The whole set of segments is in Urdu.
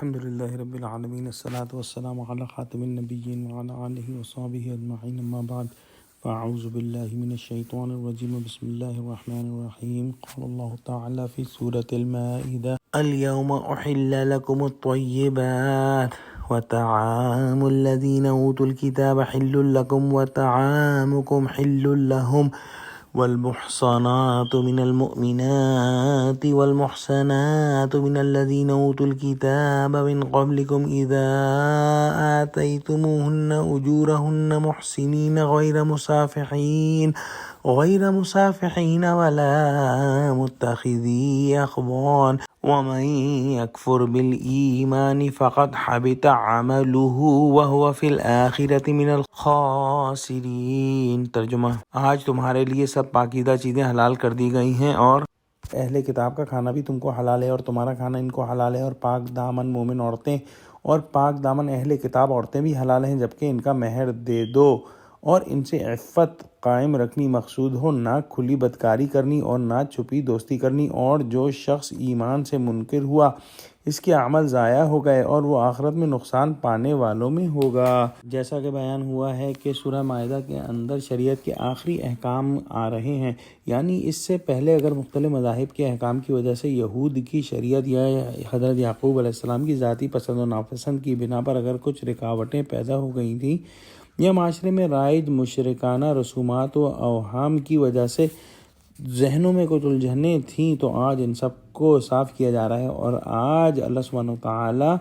الحمد لله رب العالمين الصلاة والسلام على خاتم النبيين وعلى آله وصحبه أجمعين أما بعد فأعوذ بالله من الشيطان الرجيم بسم الله الرحمن الرحيم قال الله تعالى في سورة المائدة اليوم أحل لكم الطيبات وطعام الذين أوتوا الكتاب حل لكم وطعامكم حل لهم والمحصنات من المؤمنات والمحسنات من الذين أوتوا الكتاب من قبلكم إذا آتيتموهن أجورهن محسنين غير مسافحين ولا متخذي أخدان ومن يكفر بالإيمان فقد حبط عمله وهو في الآخرة من الخاسرين۔ ترجمہ: آج تمہارے لیے سب پاکیزہ چیزیں حلال کر دی گئی ہیں اور اہل کتاب کا کھانا بھی تم کو حلال ہے اور تمہارا کھانا ان کو حلال ہے، اور پاک دامن مومن عورتیں اور پاک دامن اہل کتاب عورتیں بھی حلال ہیں جبکہ ان کا مہر دے دو اور ان سے عفت قائم رکھنی مقصود ہو، نہ کھلی بدکاری کرنی اور نہ چھپی دوستی کرنی، اور جو شخص ایمان سے منکر ہوا اس کے عمل ضائع ہو گئے اور وہ آخرت میں نقصان پانے والوں میں ہوگا۔ جیسا کہ بیان ہوا ہے کہ سورہ مائدہ کے اندر شریعت کے آخری احکام آ رہے ہیں، یعنی اس سے پہلے اگر مختلف مذاہب کے احکام کی وجہ سے یہود کی شریعت یا حضرت یعقوب علیہ السلام کی ذاتی پسند و ناپسند کی بنا پر اگر کچھ رکاوٹیں پیدا ہو گئی تھیں یا معاشرے میں رائج مشرکانہ رسومات و اوہام کی وجہ سے ذہنوں میں کچھ الجھنیں تھیں، تو آج ان سب کو صاف کیا جا رہا ہے، اور آج اللہ سبحانہ وتعالیٰ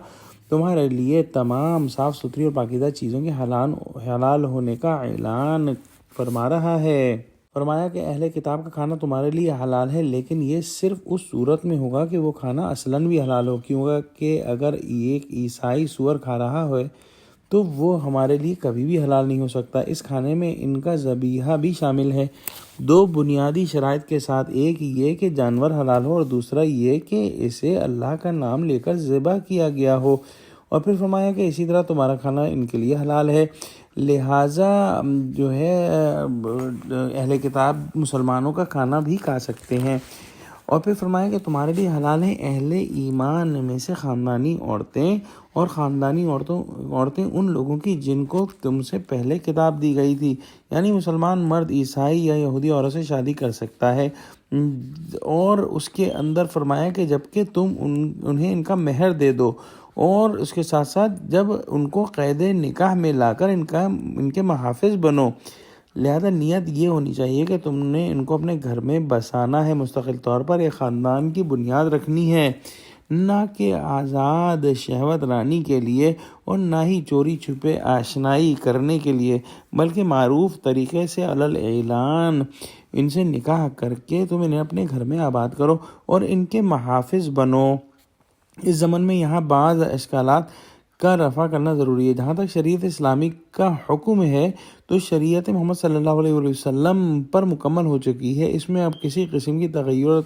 تمہارے لیے تمام صاف ستھری اور پاکیزہ چیزوں کے حلال ہونے کا اعلان فرما رہا ہے۔ فرمایا کہ اہل کتاب کا کھانا تمہارے لیے حلال ہے، لیکن یہ صرف اس صورت میں ہوگا کہ وہ کھانا اصلاً بھی حلال ہو، کیونکہ اگر ایک عیسائی سور کھا رہا ہے تو وہ ہمارے لیے کبھی بھی حلال نہیں ہو سکتا۔ اس کھانے میں ان کا ذبیحہ بھی شامل ہے، دو بنیادی شرائط کے ساتھ، ایک یہ کہ جانور حلال ہو اور دوسرا یہ کہ اسے اللہ کا نام لے کر ذبح کیا گیا ہو، اور پھر فرمایا کہ اسی طرح تمہارا کھانا ان کے لیے حلال ہے، لہٰذا جو ہے اہل کتاب مسلمانوں کا کھانا بھی کھا سکتے ہیں۔ اور پھر فرمایا کہ تمہارے لیے حلال ہیں اہل ایمان میں سے خاندانی عورتیں اور خاندانی عورتیں ان لوگوں کی جن کو تم سے پہلے کتاب دی گئی تھی، یعنی مسلمان مرد عیسائی یا یہودی عورت سے شادی کر سکتا ہے، اور اس کے اندر فرمایا کہ جبکہ تم انہیں ان کا مہر دے دو، اور اس کے ساتھ ساتھ جب ان کو قید نکاح میں لا کر ان کے محافظ بنو، لہذا نیت یہ ہونی چاہیے کہ تم نے ان کو اپنے گھر میں بسانا ہے، مستقل طور پر ایک خاندان کی بنیاد رکھنی ہے، نہ کہ آزاد شہوت رانی کے لیے اور نہ ہی چوری چھپے آشنائی کرنے کے لیے، بلکہ معروف طریقے سے علی الاعلان ان سے نکاح کر کے تم انہیں اپنے گھر میں آباد کرو اور ان کے محافظ بنو۔ اس ضمن میں یہاں بعض اشکالات کا رفع کرنا ضروری ہے۔ جہاں تک شریعت اسلامی کا حکم ہے تو شریعت محمد صلی اللہ علیہ وسلم پر مکمل ہو چکی ہے، اس میں اب کسی قسم کی تغیر اور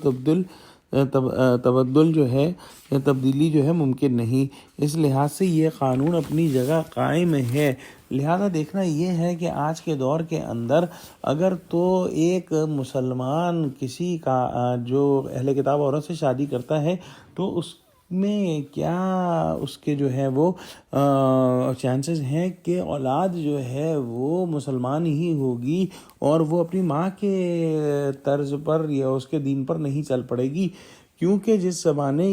تبدیلی جو ہے ممکن نہیں، اس لحاظ سے یہ قانون اپنی جگہ قائم ہے۔ لہذا دیکھنا یہ ہے کہ آج کے دور کے اندر اگر تو ایک مسلمان کسی کا جو اہل کتاب عورت سے شادی کرتا ہے تو اس میں کیا اس کے جو ہے وہ چانسز ہیں کہ اولاد جو ہے وہ مسلمان ہی ہوگی اور وہ اپنی ماں کے طرز پر یا اس کے دین پر نہیں چل پڑے گی، کیونکہ جس زمانے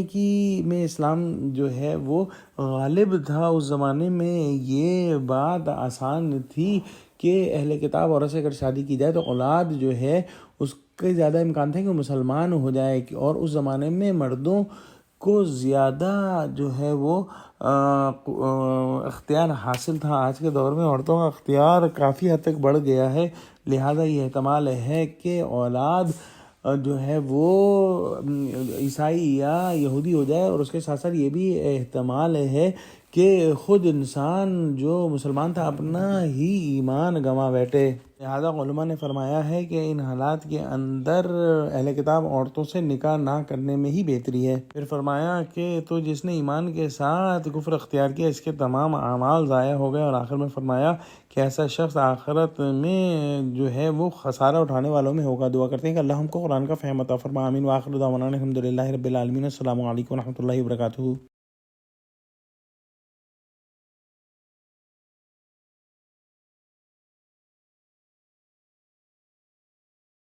میں اسلام جو ہے وہ غالب تھا اس زمانے میں یہ بات آسان تھی کہ اہل کتاب عورت سے اگر شادی کی جائے تو اولاد جو ہے اس کے زیادہ امکان تھے کہ مسلمان ہو جائے، اور اس زمانے میں مردوں کو زیادہ جو ہے وہ اختیار حاصل تھا۔ آج کے دور میں عورتوں کا اختیار کافی حد تک بڑھ گیا ہے، لہذا یہ احتمال ہے کہ اولاد جو ہے وہ عیسائی یا یہودی ہو جائے، اور اس کے ساتھ ساتھ یہ بھی احتمال ہے کہ خود انسان جو مسلمان تھا اپنا ہی ایمان گنوا بیٹھے۔ لہذا علماء نے فرمایا ہے کہ ان حالات کے اندر اہل کتاب عورتوں سے نکاح نہ کرنے میں ہی بہتری ہے۔ پھر فرمایا کہ تو جس نے ایمان کے ساتھ کفر اختیار کیا اس کے تمام اعمال ضائع ہو گئے، اور آخر میں فرمایا کہ ایسا شخص آخرت میں جو ہے وہ خسارہ اٹھانے والوں میں ہوگا۔ دعا کرتے ہیں کہ اللہ ہم کو قرآن کا فہم عطا فرما، آمین۔ وآخر دعوانا الحمد للہ رب العالمین۔ السلام علیکم و رحمۃ اللہ وبرکاتہ۔